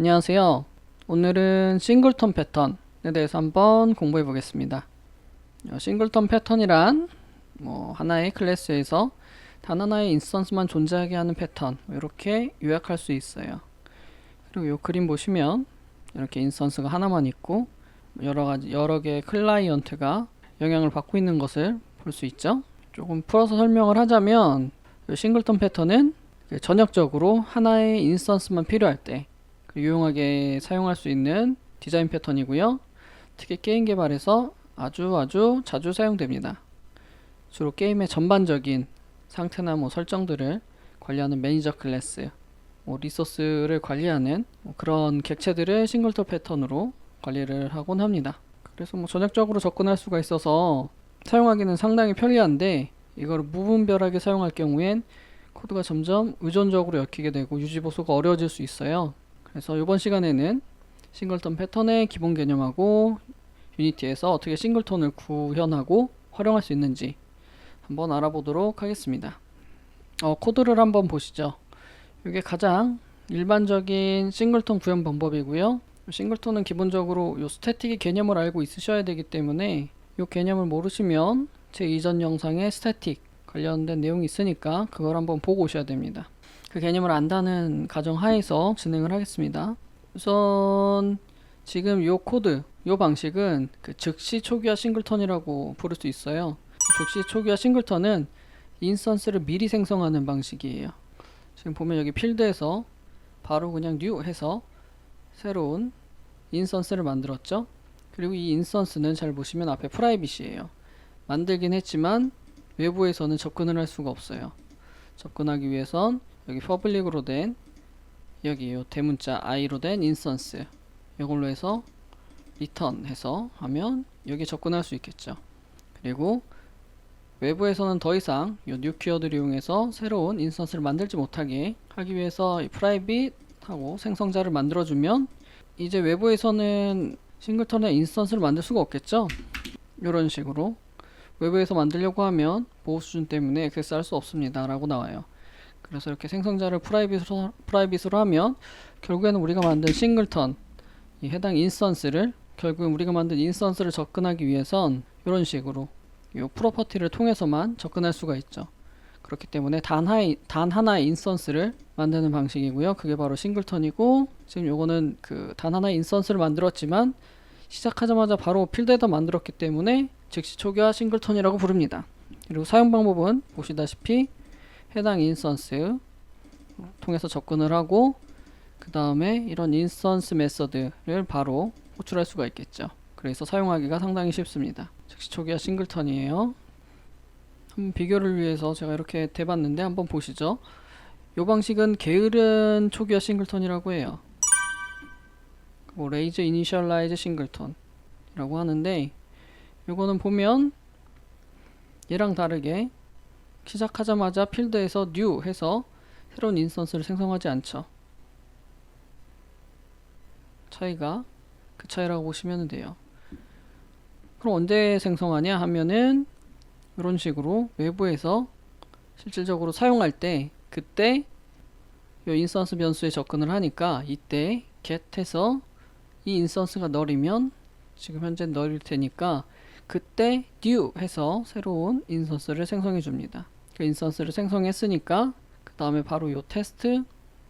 안녕하세요. 오늘은 싱글턴 패턴에 대해서 한번 공부해 보겠습니다. 싱글턴 패턴이란 하나의 클래스에서 단 하나의 인스턴스만 존재하게 하는 패턴, 이렇게 요약할 수 있어요. 그리고 이 그림 보시면 이렇게 인스턴스가 하나만 있고 여러 개의 클라이언트가 영향을 받고 있는 것을 볼 수 있죠. 조금 풀어서 설명을 하자면 이 싱글턴 패턴은 전역적으로 하나의 인스턴스만 필요할 때 유용하게 사용할 수 있는 디자인 패턴이고요. 특히 게임 개발에서 아주 자주 사용됩니다. 주로 게임의 전반적인 상태나 설정들을 관리하는 매니저 클래스, 리소스를 관리하는 그런 객체들을 싱글턴 패턴으로 관리를 하곤 합니다. 그래서 전역적으로 접근할 수가 있어서 사용하기는 상당히 편리한데, 이걸 무분별하게 사용할 경우엔 코드가 점점 의존적으로 엮이게 되고 유지보수가 어려워질 수 있어요. 그래서 이번 시간에는 싱글턴 패턴의 기본 개념하고 유니티에서 어떻게 싱글턴을 구현하고 활용할 수 있는지 한번 알아보도록 하겠습니다. 코드를 한번 보시죠. 이게 가장 일반적인 싱글턴 구현 방법이고요. 싱글턴은 기본적으로 이 스태틱의 개념을 알고 있으셔야 되기 때문에 이 개념을 모르시면 제 이전 영상에 스태틱 관련된 내용이 있으니까 그걸 한번 보고 오셔야 됩니다. 그 개념을 안다는 가정하에서 진행을 하겠습니다. 우선 지금 요 코드, 요 방식은 즉시 초기화 싱글턴이라고 부를 수 있어요. 즉시 초기화 싱글턴은 인스턴스를 미리 생성하는 방식이에요. 지금 보면 여기 필드에서 바로 그냥 new 해서 새로운 인스턴스를 만들었죠. 그리고 이 인스턴스는 잘 보시면 앞에 프라이빗이에요. 만들긴 했지만 외부에서는 접근을 할 수가 없어요. 접근하기 위해선 여기 퍼블릭으로 된 여기 요 대문자 i로 된 인스턴스, 이걸로 해서 리턴 해서 하면 여기 접근할 수 있겠죠. 그리고 외부에서는 더 이상 요 new 키워드를 이용해서 새로운 인스턴스를 만들지 못하게 하기 위해서 이 private 하고 생성자를 만들어주면 이제 외부에서는 싱글턴의 인스턴스를 만들 수가 없겠죠. 이런 식으로 외부에서 만들려고 하면 보호 수준 때문에 액세스할 수 없습니다 라고 나와요. 그래서 이렇게 생성자를 프라이빗으로 하면 결국에는 우리가 만든 싱글턴, 이 해당 인스턴스를 결국엔 우리가 만든 인스턴스를 접근하기 위해선 이런 식으로 이 프로퍼티를 통해서만 접근할 수가 있죠. 그렇기 때문에 단 하나의 인스턴스를 만드는 방식이고요. 그게 바로 싱글턴이고, 지금 요거는 단 하나의 인스턴스를 만들었지만 시작하자마자 바로 필드에다 만들었기 때문에 즉시 초기화 싱글턴이라고 부릅니다. 그리고 사용 방법은 보시다시피 해당 인스턴스 통해서 접근을 하고 그 다음에 이런 인스턴스 메서드를 바로 호출할 수가 있겠죠. 그래서 사용하기가 상당히 쉽습니다. 즉시 초기화 싱글턴이에요. 한번 비교를 위해서 제가 이렇게 대봤는데 한번 보시죠. 이 방식은 게으른 초기화 싱글턴이라고 해요. 레이즈 이니셜라이즈 싱글턴이라고 하는데, 이거는 보면 얘랑 다르게 시작하자마자 필드에서 new 해서 새로운 인스턴스를 생성하지 않죠. 차이가 그 차이라고 보시면 돼요. 그럼 언제 생성하냐 하면은 이런 식으로 외부에서 실질적으로 사용할 때 그때 이 인스턴스 변수에 접근을 하니까 이때 get 해서 이 인스턴스가 널이면 지금 현재 널일 테니까 그때 new 해서 새로운 인스턴스를 생성해 줍니다. 그 인스턴스를 생성했으니까 그 다음에 바로 요 테스트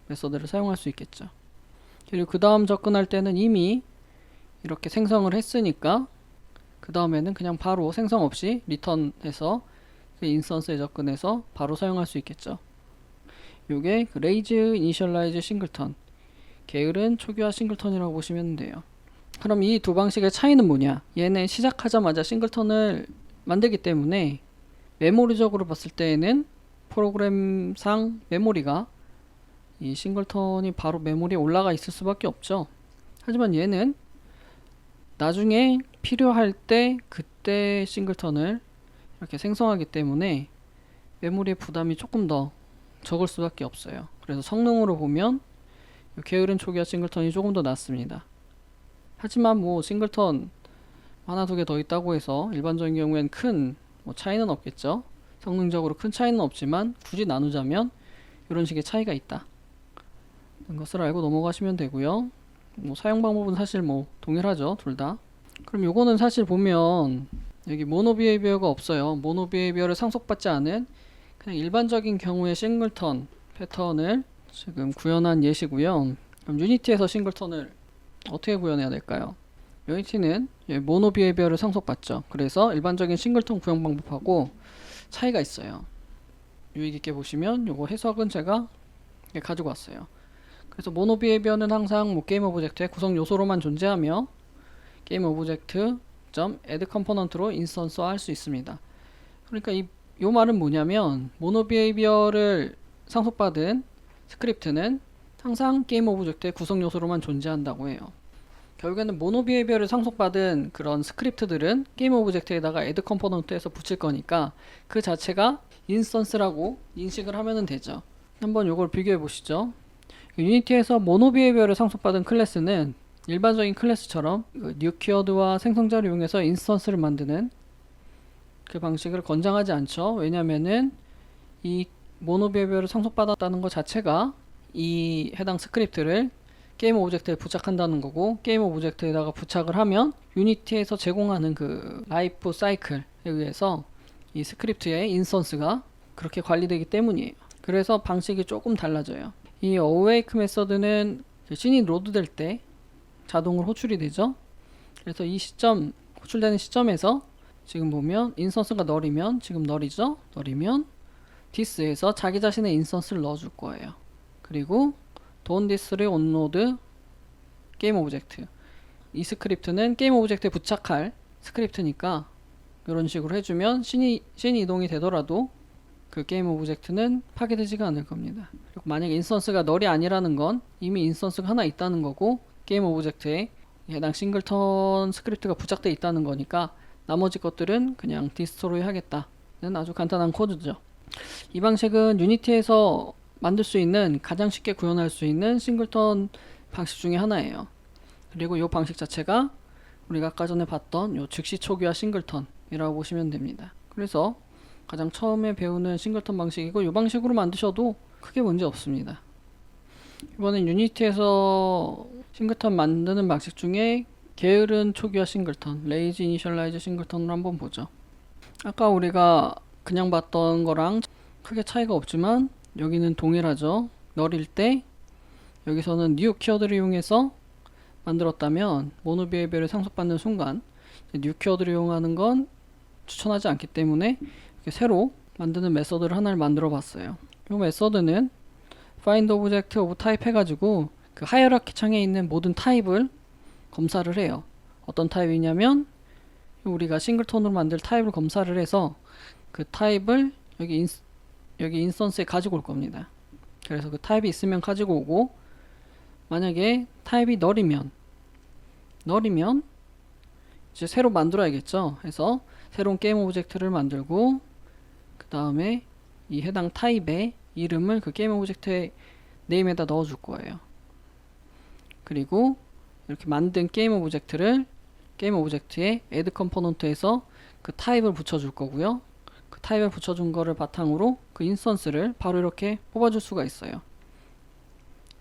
메서드를 사용할 수 있겠죠. 그리고 그 다음 접근할 때는 이미 이렇게 생성을 했으니까 그 다음에는 그냥 바로 생성 없이 리턴해서 그 인스턴스에 접근해서 바로 사용할 수 있겠죠. 요게 레이즈 이니셜라이즈 싱글턴, 게으른 초기화 싱글턴이라고 보시면 돼요. 그럼 이 두 방식의 차이는 뭐냐? 얘는 시작하자마자 싱글턴을 만들기 때문에 메모리적으로 봤을 때에는 프로그램상 메모리가 이 싱글턴이 바로 메모리에 올라가 있을 수밖에 없죠. 하지만 얘는 나중에 필요할 때 그때 싱글턴을 이렇게 생성하기 때문에 메모리의 부담이 조금 더 적을 수밖에 없어요. 그래서 성능으로 보면 게으른 초기화 싱글턴이 조금 더 낫습니다. 하지만 싱글턴 하나 두 개 더 있다고 해서 일반적인 경우엔 큰 차이는 없겠죠. 성능적으로 큰 차이는 없지만 굳이 나누자면 이런 식의 차이가 있다. 것을 알고 넘어가시면 되고요. 뭐 사용 방법은 사실 뭐 동일하죠, 둘 다. 그럼 요거는 사실 보면 여기 모노 비헤이비어가 없어요. 모노 비헤이비어를 상속받지 않은 그냥 일반적인 경우의 싱글턴 패턴을 지금 구현한 예시고요. 그럼 유니티에서 싱글턴을 어떻게 구현해야 될까요? 유니티는 모노 비헤이비어를 상속받죠. 그래서 일반적인 싱글턴 구현 방법하고 차이가 있어요. 유익 있게 보시면 요거 해석은 제가 가지고 왔어요. 그래서 모노 비헤이비어는 항상 뭐 게임 오브젝트의 구성 요소로만 존재하며 게임 오브젝트 add 컴포넌트로 인스턴스화 할 수 있습니다. 그러니까 요 말은 뭐냐면 모노 비헤이비어를 상속받은 스크립트는 항상 게임 오브젝트의 구성 요소로만 존재한다고 해요. 결국에는 모노 비헤이비어를 상속받은 그런 스크립트들은 게임 오브젝트에다가 add 컴포넌트에서 붙일 거니까 그 자체가 인스턴스라고 인식을 하면 되죠. 한번 요걸 비교해 보시죠. 유니티에서 모노 비헤이비어를 상속받은 클래스는 일반적인 클래스처럼 뉴 키워드와 생성자를 이용해서 인스턴스를 만드는 그 방식을 권장하지 않죠. 왜냐면은 이 모노 비헤이비어를 상속받았다는 것 자체가 이 해당 스크립트를 게임 오브젝트에 부착한다는 거고, 게임 오브젝트에다가 부착을 하면 유니티에서 제공하는 그 라이프 사이클에 의해서 이 스크립트의 인스턴스가 그렇게 관리되기 때문이에요. 그래서 방식이 조금 달라져요. 이 awake 메서드는 씬이 로드 될 때 자동으로 호출이 되죠. 그래서 이 시점, 호출되는 시점에서 지금 보면 인스턴스가 널이면 지금 널이죠. 널이면 this에서 자기 자신의 인스턴스를 넣어줄 거예요. 그리고 don't this를 onNode 게임 오브젝트, 이 스크립트는 게임 오브젝트에 부착할 스크립트니까 이런 식으로 해주면 씬이 이동이 되더라도 그 게임 오브젝트는 파괴되지가 않을 겁니다. 그리고 만약에 인스턴스가 널이 아니라는 건 이미 인스턴스가 하나 있다는 거고 게임 오브젝트에 해당 싱글턴 스크립트가 부착되어 있다는 거니까 나머지 것들은 그냥 디스트로이 하겠다는 아주 간단한 코드죠. 이 방식은 유니티에서 만들 수 있는 가장 쉽게 구현할 수 있는 싱글턴 방식 중에 하나예요. 그리고 이 방식 자체가 우리가 아까 전에 봤던 요 즉시 초기화 싱글턴이라고 보시면 됩니다. 그래서 가장 처음에 배우는 싱글턴 방식이고 이 방식으로 만드셔도 크게 문제 없습니다. 이번엔 유니티에서 싱글턴 만드는 방식 중에 게으른 초기화 싱글턴, 레이지 이니셜라이즈 싱글턴으로 한번 보죠. 아까 우리가 그냥 봤던 거랑 크게 차이가 없지만 여기는 동일하죠. 널일 때 여기서는 new 키워드를 이용해서 만들었다면 모노 비헤이비어를 상속받는 순간 new 키워드를 이용하는 건 추천하지 않기 때문에 이렇게 새로 만드는 메서드를 하나를 만들어 봤어요. 이 메서드는 find object of type 해가지고 그 하이어라키 창에 있는 모든 타입을 검사를 해요. 어떤 타입이냐면 우리가 싱글턴으로 만들 타입을 검사를 해서 그 타입을 여기 인스턴스에 가지고 올 겁니다. 그래서 그 타입이 있으면 가지고 오고, 만약에 타입이 널이면 이제 새로 만들어야겠죠. 해서 새로운 게임 오브젝트를 만들고 그 다음에 이 해당 타입의 이름을 그 게임 오브젝트의 네임에다 넣어줄 거예요. 그리고 이렇게 만든 게임 오브젝트를 게임 오브젝트의 add 컴포넌트에서 그 타입을 붙여줄 거고요. 그 타입을 붙여준 거를 바탕으로 그 인스턴스를 바로 이렇게 뽑아줄 수가 있어요.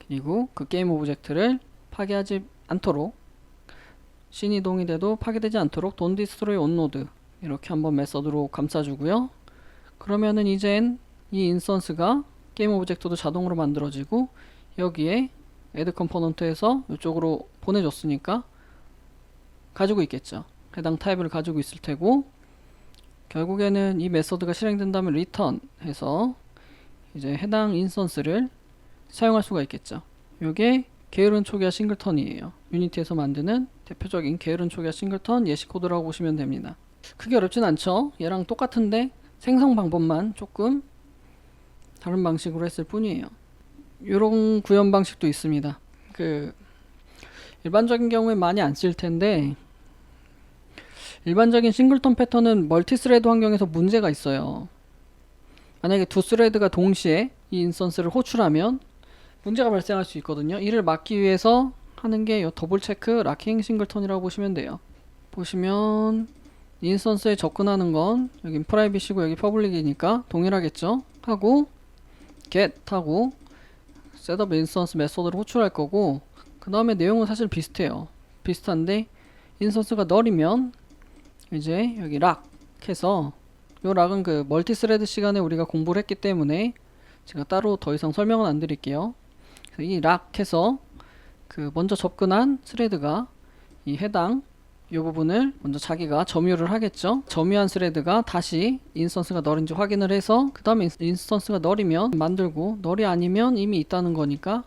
그리고 그 게임 오브젝트를 파괴하지 않도록, 씬 이동이 돼도 파괴되지 않도록 don't destroy onNode 이렇게 한번 메서드로 감싸주고요. 그러면은 이젠 이 인스턴스가 게임 오브젝트도 자동으로 만들어지고 여기에 add 컴포넌트에서 이쪽으로 보내줬으니까 가지고 있겠죠. 해당 타입을 가지고 있을 테고, 결국에는 이 메서드가 실행된 다음에 return 해서 이제 해당 인스턴스를 사용할 수가 있겠죠. 이게 게으른 초기화 싱글턴이에요. 유니티에서 만드는 대표적인 게으른 초기화 싱글턴 예시 코드라고 보시면 됩니다. 크게 어렵진 않죠. 얘랑 똑같은데 생성 방법만 조금 다른 방식으로 했을 뿐이에요. 이런 구현 방식도 있습니다. 일반적인 경우에 많이 안 쓸 텐데, 일반적인 싱글턴 패턴은 멀티스레드 환경에서 문제가 있어요. 만약에 두 스레드가 동시에 이 인스턴스를 호출하면 문제가 발생할 수 있거든요. 이를 막기 위해서 하는 게 이 더블 체크 락킹 싱글턴이라고 보시면 돼요. 보시면 인스턴스에 접근하는 건 여긴 프라이빗이고 여기 퍼블릭이니까 동일하겠죠. 하고 get 하고 셋업 인스턴스 메소드를 호출할 거고, 그 그 다음에 내용은 사실 비슷해요. 비슷한데 인스턴스가 널이면 이제 여기 락 해서, 요 락은 그 멀티스레드 시간에 우리가 공부를 했기 때문에 제가 따로 더 이상 설명은 안 드릴게요. 이 락 해서 그 먼저 접근한 스레드가 이 해당 이 부분을 먼저 자기가 점유를 하겠죠. 점유한 스레드가 다시 인스턴스가 널인지 확인을 해서 그 다음에 인스턴스가 널이면 만들고, 널이 아니면 이미 있다는 거니까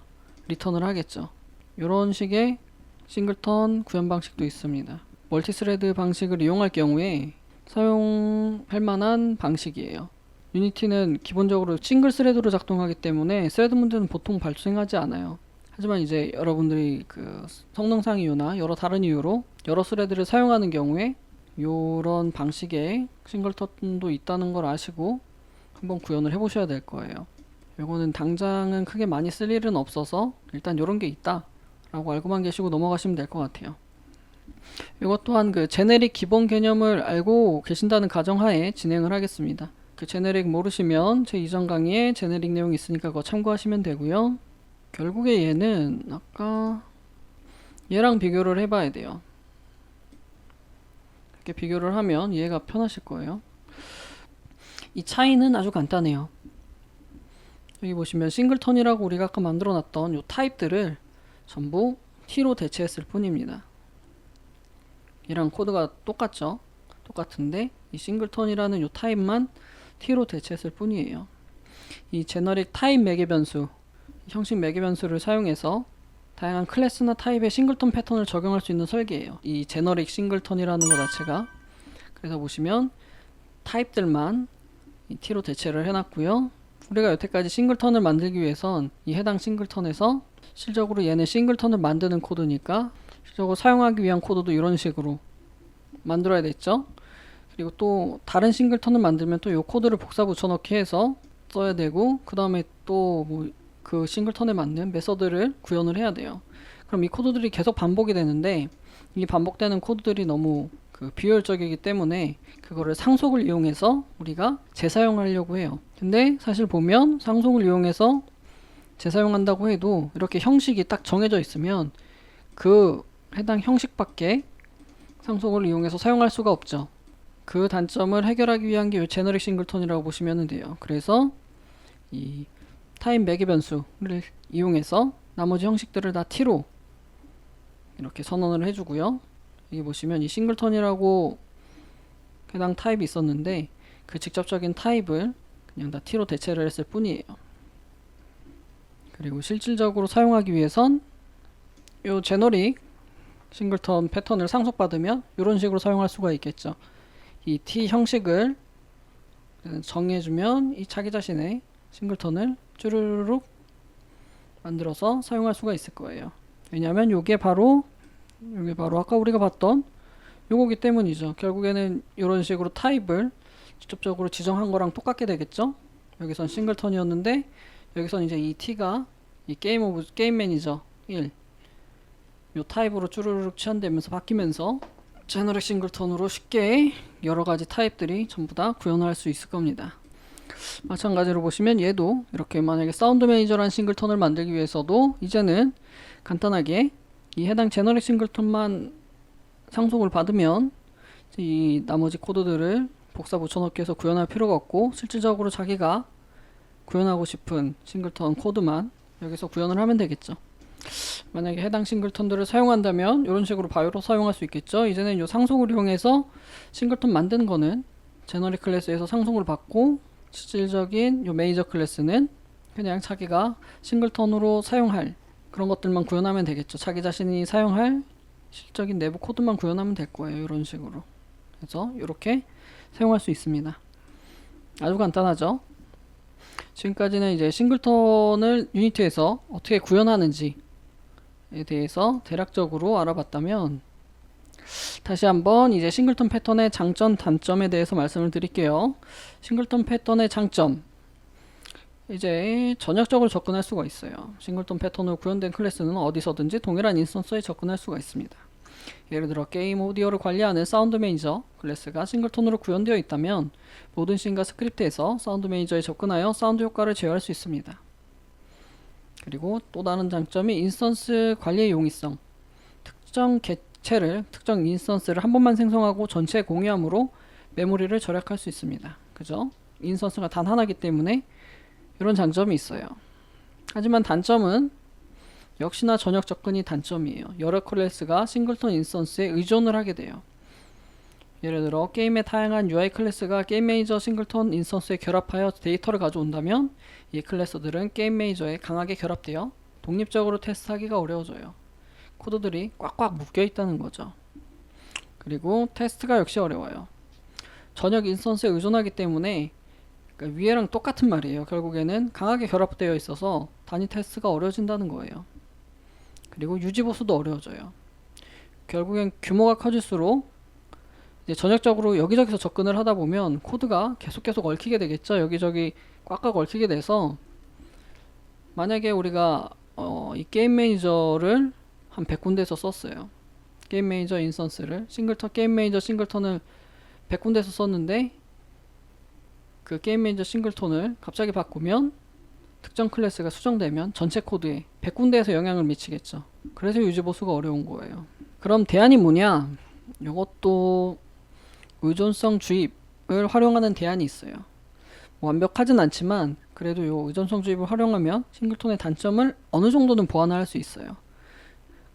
리턴을 하겠죠. 이런 식의 싱글턴 구현 방식도 있습니다. 멀티스레드 방식을 이용할 경우에 사용할 만한 방식이에요. 유니티는 기본적으로 싱글 스레드로 작동하기 때문에 스레드 문제는 보통 발생하지 않아요. 하지만 이제 여러분들이 그 성능상 이유나 여러 다른 이유로 여러 스레드를 사용하는 경우에 이런 방식의 싱글턴도 있다는 걸 아시고 한번 구현을 해보셔야 될 거예요. 요거는 당장은 크게 많이 쓸 일은 없어서 일단 요런 게 있다 라고 알고만 계시고 넘어가시면 될 것 같아요. 이것 또한 그 제네릭 기본 개념을 알고 계신다는 가정하에 진행을 하겠습니다. 그 제네릭 모르시면 제 이전 강의에 제네릭 내용이 있으니까 그거 참고하시면 되고요. 결국에 얘는 아까 얘랑 비교를 해봐야 돼요. 이렇게 비교를 하면 얘가 편하실 거예요. 이 차이는 아주 간단해요. 여기 보시면 싱글턴이라고 우리가 아까 만들어 놨던 요 타입들을 전부 T로 대체했을 뿐입니다. 얘랑 코드가 똑같죠? 똑같은데 이 싱글턴이라는 요 타입만 T로 대체했을 뿐이에요. 이 제너릭 타입 매개 변수, 형식 매개 변수를 사용해서 다양한 클래스나 타입의 싱글턴 패턴을 적용할 수 있는 설계예요. 이 제너릭 싱글턴이라는 것 자체가. 그래서 보시면 타입들만 이 T로 대체를 해놨고요. 우리가 여태까지 싱글턴을 만들기 위해선 이 해당 싱글턴에서 실적으로 얘는 싱글턴을 만드는 코드니까 실적으로 사용하기 위한 코드도 이런 식으로 만들어야 됐죠. 그리고 또 다른 싱글턴을 만들면 또 이 코드를 복사 붙여넣기 해서 써야 되고, 그 다음에 또 뭐 그 싱글턴에 맞는 메서드를 구현을 해야 돼요. 그럼 이 코드들이 계속 반복이 되는데 이 반복되는 코드들이 너무 그 비효율적이기 때문에 그거를 상속을 이용해서 우리가 재사용하려고 해요. 근데 사실 보면 상속을 이용해서 재사용한다고 해도 이렇게 형식이 딱 정해져 있으면 그 해당 형식밖에 상속을 이용해서 사용할 수가 없죠. 그 단점을 해결하기 위한 게 이 제너릭 싱글턴이라고 보시면 돼요. 그래서 이 타입 매개 변수를 이용해서 나머지 형식들을 다 T로 이렇게 선언을 해주고요. 여기 보시면 이 싱글턴이라고 해당 타입이 있었는데 그 직접적인 타입을 그냥 다 T로 대체를 했을 뿐이에요. 그리고 실질적으로 사용하기 위해선 이 제너릭 싱글턴 패턴을 상속받으면 이런 식으로 사용할 수가 있겠죠. 이 T 형식을 정해주면 이 자기 자신의 싱글턴을 쭈르륵 만들어서 사용할 수가 있을 거예요. 왜냐하면 요게 바로 아까 우리가 봤던 요거기 때문이죠. 결국에는 이런 식으로 타입을 직접적으로 지정한 거랑 똑같게 되겠죠. 여기선 싱글턴이었는데 여기선 이제 이 T가 이 게임 매니저 1 요 타입으로 쭈르륵 치환되면서 바뀌면서 제너릭 싱글턴으로 쉽게 여러가지 타입들이 전부 다 구현할 수 있을 겁니다. 마찬가지로 보시면 얘도 이렇게 만약에 사운드 매니저란 싱글턴을 만들기 위해서도 이제는 간단하게 이 해당 제너릭 싱글턴만 상속을 받으면 이 나머지 코드들을 복사 붙여넣기 해서 구현할 필요가 없고, 실질적으로 자기가 구현하고 싶은 싱글턴 코드만 여기서 구현을 하면 되겠죠. 만약에 해당 싱글턴들을 사용한다면 이런 식으로 바이오로 사용할 수 있겠죠. 이제는 이 상속을 이용해서 싱글턴 만든 거는 제너릭 클래스에서 상속을 받고, 실질적인 요 메이저 클래스는 그냥 자기가 싱글턴으로 사용할 그런 것들만 구현하면 되겠죠. 자기 자신이 사용할 실적인 내부 코드만 구현하면 될 거예요. 이런 식으로. 그래서 이렇게 사용할 수 있습니다. 아주 간단하죠. 지금까지는 이제 싱글턴을 유니티에서 어떻게 구현하는지에 대해서 대략적으로 알아봤다면, 다시 한번 이제 싱글턴 패턴의 장점, 단점에 대해서 말씀을 드릴게요. 싱글턴 패턴의 장점, 이제 전역적으로 접근할 수가 있어요. 싱글턴 패턴으로 구현된 클래스는 어디서든지 동일한 인스턴스에 접근할 수가 있습니다. 예를 들어 게임 오디오를 관리하는 사운드 매니저 클래스가 싱글턴으로 구현되어 있다면 모든 씬과 스크립트에서 사운드 매니저에 접근하여 사운드 효과를 제어할 수 있습니다. 그리고 또 다른 장점이 인스턴스 관리의 용이성. 특정 객체를, 특정 인스턴스를 한 번만 생성하고 전체 공유함으로 메모리를 절약할 수 있습니다. 그죠? 인스턴스가 단 하나이기 때문에 이런 장점이 있어요. 하지만 단점은 역시나 전역 접근이 단점이에요. 여러 클래스가 싱글턴 인스턴스에 의존을 하게 돼요. 예를 들어 게임의 다양한 UI 클래스가 게임 매니저 싱글턴 인스턴스에 결합하여 데이터를 가져온다면 이 클래스들은 게임 매니저에 강하게 결합되어 독립적으로 테스트하기가 어려워져요. 코드들이 꽉꽉 묶여 있다는 거죠. 그리고 테스트가 역시 어려워요. 전역 인스턴스에 의존하기 때문에 그러니까 위에랑 똑같은 말이에요. 결국에는 강하게 결합되어 있어서 단위 테스트가 어려워진다는 거예요. 그리고 유지 보수도 어려워져요. 결국엔 규모가 커질수록 이제 전역적으로 여기저기서 접근을 하다 보면 코드가 계속 얽히게 되겠죠. 여기저기 꽉꽉 얽히게 돼서 만약에 우리가 이 게임 매니저를 한 100군데에서 썼어요. 게임 매니저 인스턴스를 게임 매니저 싱글턴을 100군데에서 썼는데 그 게임 매니저 싱글턴을 갑자기 바꾸면 특정 클래스가 수정되면 전체 코드에 100군데에서 영향을 미치겠죠. 그래서 유지 보수가 어려운 거예요. 그럼 대안이 뭐냐? 이것도 의존성 주입을 활용하는 대안이 있어요. 완벽하진 않지만 그래도 요 의존성 주입을 활용하면 싱글턴의 단점을 어느 정도는 보완할 수 있어요.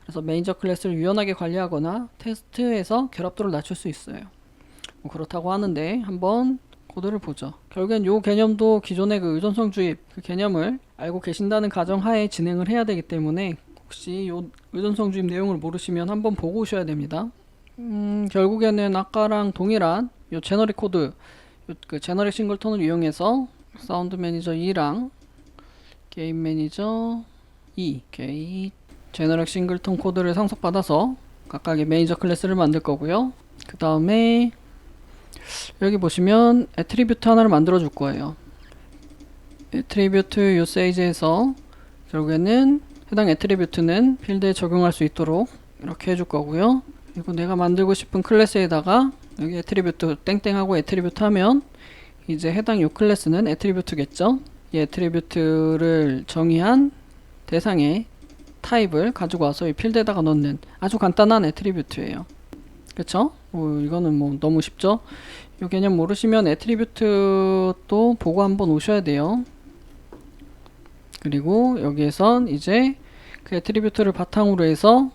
그래서 매니저 클래스를 유연하게 관리하거나 테스트에서 결합도를 낮출 수 있어요. 뭐 그렇다고 하는데 한번 코드를 보죠. 결국엔 요 개념도 기존의 그 의존성 주입 그 개념을 알고 계신다는 가정하에 진행을 해야 되기 때문에 혹시 요 의존성 주입 내용을 모르시면 한번 보고 오셔야 됩니다. 결국에는 아까랑 동일한 요 제너릭 코드, 그 제너릭 싱글턴을 이용해서 사운드 매니저 2랑 게임 매니저 2, 제너릭 싱글턴 코드를 상속받아서 각각의 매니저 클래스를 만들 거고요. 그 다음에 여기 보시면 애트리뷰트 하나를 만들어 줄 거예요. 애트리뷰트 유세이지에서 결국에는 해당 애트리뷰트는 필드에 적용할 수 있도록 이렇게 해줄 거고요. 그리고 내가 만들고 싶은 클래스에다가 여기 애트리뷰트 땡땡하고 애트리뷰트 하면 이제 해당 요 클래스는 애트리뷰트겠죠. 이 애트리뷰트를 정의한 대상의 타입을 가지고 와서 이 필드에다가 넣는 아주 간단한 애트리뷰트예요. 그쵸? 이거는 뭐 너무 쉽죠? 이 개념 모르시면 애트리뷰트도 보고 한번 오셔야 돼요. 그리고 여기에선 이제 그 애트리뷰트를 바탕으로 해서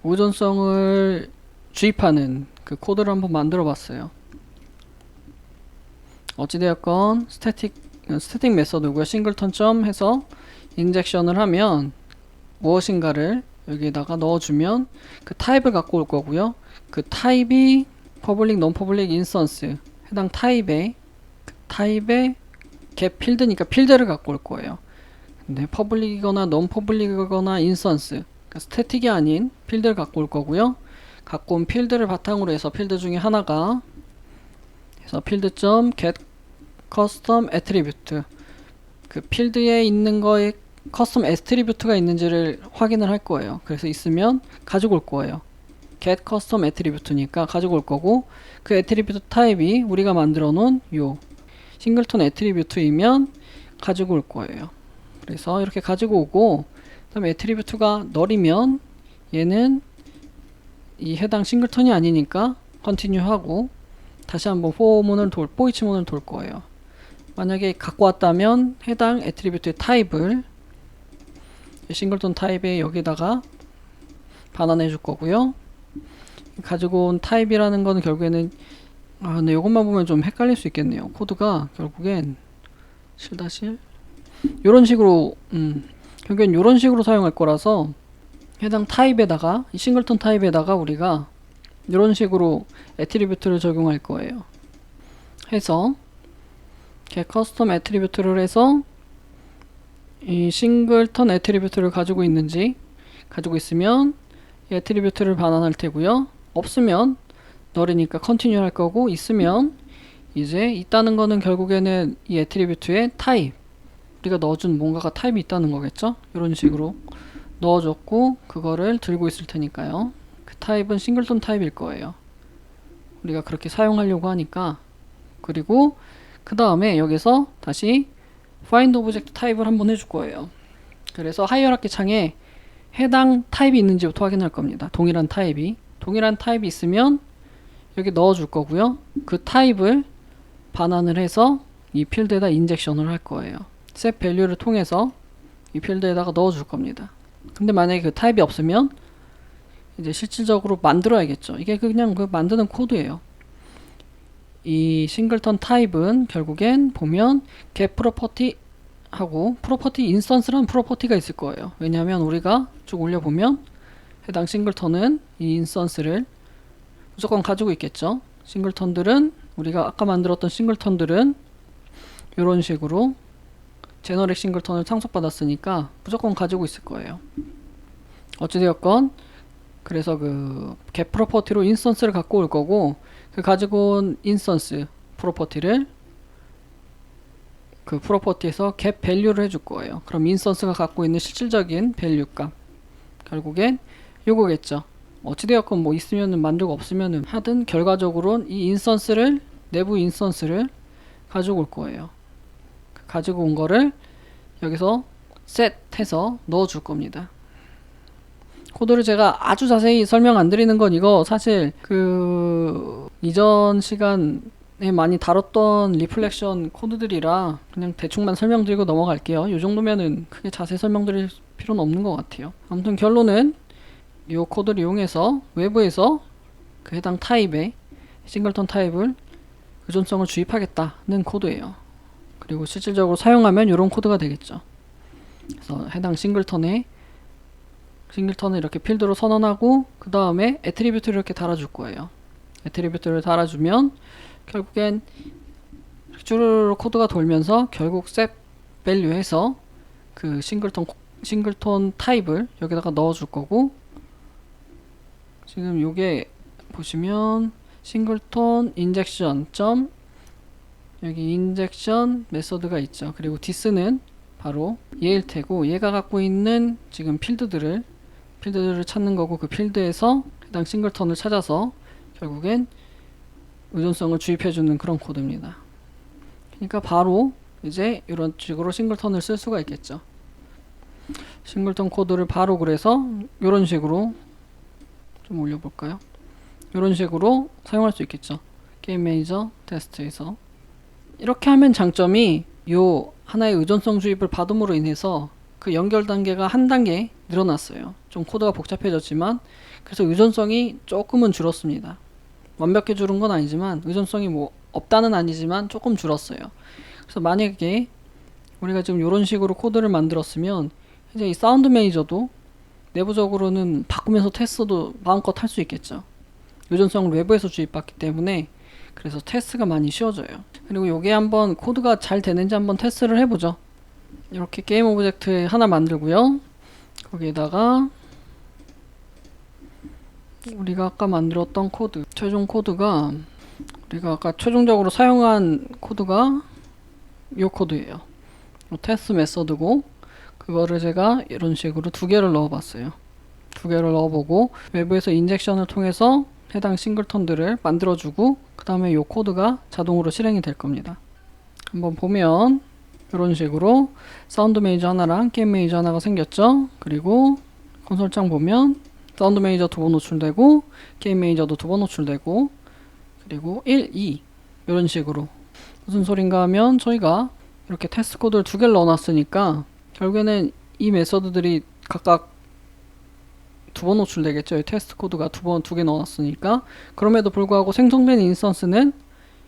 의존성을 주입하는 그 코드를 한번 만들어 봤어요. 어찌되었건 스태틱 메서드고요. 싱글턴 점 해서 인젝션을 하면 무엇인가를 여기에다가 넣어주면 그 타입을 갖고 올 거고요. 그 타입이 퍼블릭, non 퍼블릭 인스턴스 해당 타입의 갭 필드니까 필드를 갖고 올 거예요. 근데 퍼블릭이거나 non 퍼블릭이거나 인스턴스 그러니까 스태틱이 아닌 필드를 갖고 올 거고요. 갖고 온 필드를 바탕으로 해서 필드 중에 하나가 해서 필드.get custom attribute 그 필드에 있는 거에 커스텀 애트리뷰트가 있는지를 확인을 할 거예요. 그래서 있으면 가지고 올 거예요. get custom attribute니까 가지고 올 거고 그 애트리뷰트 타입이 우리가 만들어 놓은 요 싱글턴 애트리뷰트이면 가지고 올 거예요. 그래서 이렇게 가지고 오고 그다음에 애트리뷰트가 널이면 얘는 이 해당 싱글턴이 아니니까 컨티뉴 하고 다시 한번 for each문을 돌 거예요. 만약에 갖고 왔다면 해당 애트리뷰트의 타입을 싱글턴 타입에 여기다가 반환해 줄 거고요. 가지고 온 타입이라는 거는 결국에는 근데 이것만 보면 좀 헷갈릴 수 있겠네요. 코드가 결국엔 실다실 요런 식으로 결국엔 요런 식으로 사용할 거라서 해당 타입에다가 이 싱글턴 타입에다가 우리가 이런 식으로 애트리뷰트를 적용할 거예요. 해서 get custom 애트리뷰트를 해서 이 싱글턴 애트리뷰트를 가지고 있으면 이 애트리뷰트를 반환할 테고요. 없으면 널이니까 컨티뉴 할 거고 있으면 이제 있다는 거는 결국에는 이 애트리뷰트의 타입 우리가 넣어준 뭔가가 타입이 있다는 거겠죠. 이런 식으로 넣어줬고 그거를 들고 있을 테니까요. 그 타입은 싱글턴 타입일 거예요. 우리가 그렇게 사용하려고 하니까. 그리고 그 다음에 여기서 다시 find object 타입을 한번 해줄 거예요. 그래서 하이어라키 창에 해당 타입이 있는지부터 확인할 겁니다. 동일한 타입이 있으면 여기 넣어줄 거고요. 그 타입을 반환을 해서 이 필드에다 인젝션을 할 거예요. set value를 통해서 이 필드에다가 넣어줄 겁니다. 근데 만약에 그 타입이 없으면 이제 실질적으로 만들어야겠죠. 이게 그냥 그 만드는 코드예요. 이 싱글턴 타입은 결국엔 보면 get property 하고 프로퍼티 인스턴스라는 프로퍼티가 있을 거예요. 왜냐하면 우리가 쭉 올려보면 해당 싱글턴은 이 인스턴스를 무조건 가지고 있겠죠. 싱글턴들은 우리가 아까 만들었던 싱글턴들은 이런 식으로 제너릭 싱글턴을 상속받았으니까 무조건 가지고 있을 거예요. 어찌되었건 그래서 그 get 프로퍼티로 인스턴스를 갖고 올 거고 그 가지고 온 인스턴스 프로퍼티를 그 프로퍼티에서 get value를 해줄 거예요. 그럼 인스턴스가 갖고 있는 실질적인 밸류 값 결국엔 요거겠죠. 어찌되었건 뭐 있으면은 만들고 없으면은 하든 결과적으로는 이 인스턴스를 내부 인스턴스를 가지고 올 거예요. 가지고 온 거를 여기서 set 해서 넣어 줄 겁니다. 코드를 제가 아주 자세히 설명 안 드리는 건 이거 사실 그 이전 시간에 많이 다뤘던 리플렉션 코드들이라 그냥 대충만 설명드리고 넘어갈게요. 이 정도면은 크게 자세히 설명드릴 필요는 없는 것 같아요. 아무튼 결론은 이 코드를 이용해서 외부에서 그 해당 타입의 싱글턴 타입을 의존성을 주입하겠다는 코드예요. 그리고 실질적으로 사용하면 이런 코드가 되겠죠. 그래서 해당 싱글턴을 이렇게 필드로 선언하고 그 다음에 애트리뷰트를 이렇게 달아줄 거예요. 애트리뷰트를 달아주면 결국엔 쭈르르 코드가 돌면서 결국 set value에서 그 싱글턴 타입을 여기다가 넣어줄 거고 지금 요게 보시면 싱글턴 인젝션 점 여기 인젝션 메서드가 있죠. 그리고 디스는 바로 얘일 테고 얘가 갖고 있는 지금 필드들을 찾는 거고 그 필드에서 해당 싱글턴을 찾아서 결국엔 의존성을 주입해주는 그런 코드입니다. 그러니까 바로 이제 이런 식으로 싱글턴을 쓸 수가 있겠죠. 싱글턴 코드를 바로 그래서 이런 식으로 좀 올려볼까요? 이런 식으로 사용할 수 있겠죠. 게임 매니저 테스트에서 이렇게 하면 장점이 요 하나의 의존성 주입을 받음으로 인해서 그 연결 단계가 한 단계 늘어났어요. 좀 코드가 복잡해졌지만 그래서 의존성이 조금은 줄었습니다. 완벽히 줄은 건 아니지만 의존성이 뭐 없다는 아니지만 조금 줄었어요. 그래서 만약에 우리가 지금 이런 식으로 코드를 만들었으면 이제 이 사운드 매니저도 내부적으로는 바꾸면서 테스트도 마음껏 할 수 있겠죠. 의존성을 외부에서 주입받기 때문에 그래서 테스트가 많이 쉬워져요. 그리고 요게 한번 코드가 잘 되는지 한번 테스트를 해보죠. 이렇게 게임 오브젝트 하나 만들고요. 거기에다가 우리가 아까 만들었던 코드 최종 코드가 우리가 아까 최종적으로 사용한 코드가 요 코드예요. 요 테스트 메서드고 그거를 제가 이런 식으로 두 개를 넣어봤어요. 두 개를 넣어보고 외부에서 인젝션을 통해서 해당 싱글턴들을 만들어주고 그 다음에 요 코드가 자동으로 실행이 될 겁니다. 한번 보면 이런 식으로 사운드 매니저 하나랑 게임 매니저 하나가 생겼죠. 그리고 콘솔창 보면 사운드 매니저 두 번 노출되고 게임 매니저도 두 번 노출되고 그리고 1, 2 이런 식으로 무슨 소린가 하면 저희가 이렇게 테스트 코드를 두 개를 넣어놨으니까 결국에는 이 메서드들이 각각 두 번 노출되겠죠. 테스트 코드가 두 개 넣어놨으니까 그럼에도 불구하고 생성된 인스턴스는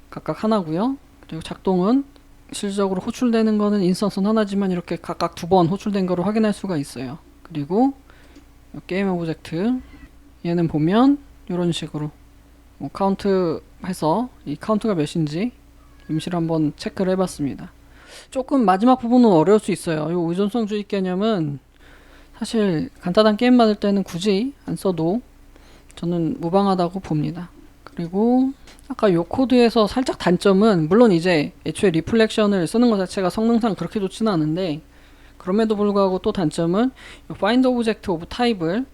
각각 하나고요. 그리고 작동은 실질적으로 호출되는 거는 인스턴스는 하나지만 이렇게 각각 두 번 호출된 거를 확인할 수가 있어요. 그리고 게임 오브젝트 얘는 보면 이런 식으로 뭐 카운트 해서 이 카운트가 몇인지 임시로 한번 체크를 해봤습니다. 조금 마지막 부분은 어려울 수 있어요. 이 의존성주의 개념은 사실 간단한 게임 만들 때는 굳이 안 써도 저는 무방하다고 봅니다. 그리고 아까 요 코드에서 살짝 단점은 물론 이제 애초에 리플렉션을 쓰는 것 자체가 성능상 그렇게 좋지는 않은데 그럼에도 불구하고 또 단점은 find object of type을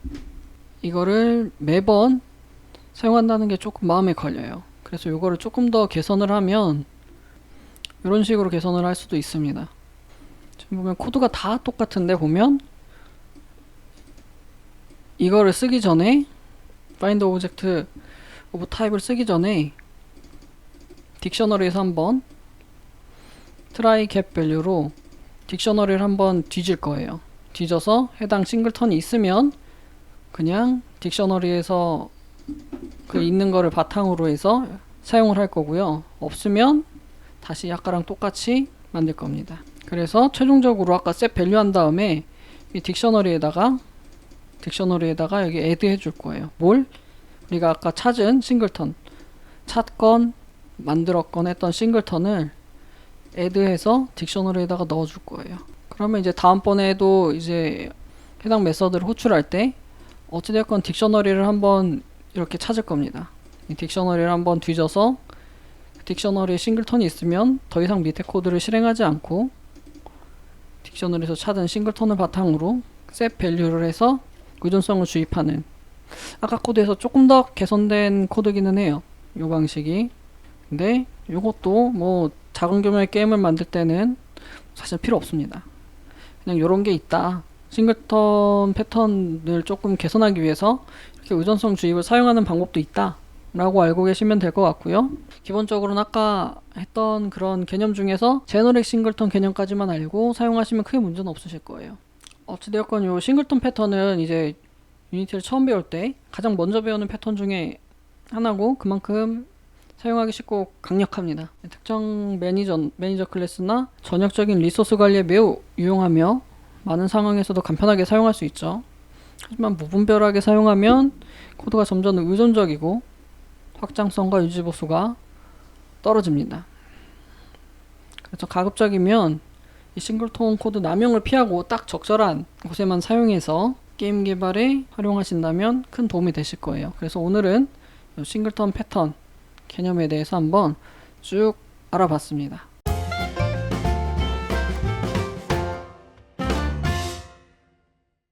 이거를 매번 사용한다는 게 조금 마음에 걸려요. 그래서 이거를 조금 더 개선을 하면 이런 식으로 개선을 할 수도 있습니다. 지금 보면 코드가 다 똑같은데 보면 이거를 쓰기 전에 find object of type을 쓰기 전에 딕셔너리에서 한번 try get value로 딕셔너리를 한번 뒤질 거예요. 뒤져서 해당 싱글턴이 있으면 그냥 딕셔너리에서 그 있는 거를 바탕으로 해서 사용을 할 거고요. 없으면 다시 아까랑 똑같이 만들 겁니다. 그래서 최종적으로 아까 set value 한 다음에 이 딕셔너리에다가 여기 add 해줄 거예요. 뭘? 우리가 아까 찾은 싱글턴, 찾건 만들었건 했던 싱글턴을 add해서 딕셔너리에다가 넣어줄 거예요. 그러면 이제 다음번에도 이제 해당 메서드를 호출할 때 어찌되었건 딕셔너리를 한번 이렇게 찾을 겁니다. 이 딕셔너리를 한번 뒤져서 딕셔너리에 싱글턴이 있으면 더 이상 밑에 코드를 실행하지 않고 딕셔너리에서 찾은 싱글턴을 바탕으로 set value를 해서 의존성을 주입하는, 아까 코드에서 조금 더 개선된 코드기는 해요, 이 방식이. 근데 이것도 뭐 작은 규모의 게임을 만들 때는 사실 필요 없습니다. 그냥 요런 게 있다, 싱글턴 패턴을 조금 개선하기 위해서 이렇게 의존성 주입을 사용하는 방법도 있다 라고 알고 계시면 될 것 같고요. 기본적으로는 아까 했던 그런 개념 중에서 제너릭 싱글턴 개념까지만 알고 사용하시면 크게 문제는 없으실 거예요. 어찌되었건 요 싱글턴 패턴은 이제 유니티를 처음 배울 때 가장 먼저 배우는 패턴 중에 하나고 그만큼 사용하기 쉽고 강력합니다. 특정 매니저 클래스나 전역적인 리소스 관리에 매우 유용하며 많은 상황에서도 간편하게 사용할 수 있죠. 하지만 무분별하게 사용하면 코드가 점점 의존적이고 확장성과 유지보수가 떨어집니다. 그래서 가급적이면 이 싱글턴 코드 남용을 피하고 딱 적절한 곳에만 사용해서 게임 개발에 활용하신다면 큰 도움이 되실 거예요. 그래서 오늘은 싱글턴 패턴 개념에 대해서 한번 쭉 알아봤습니다.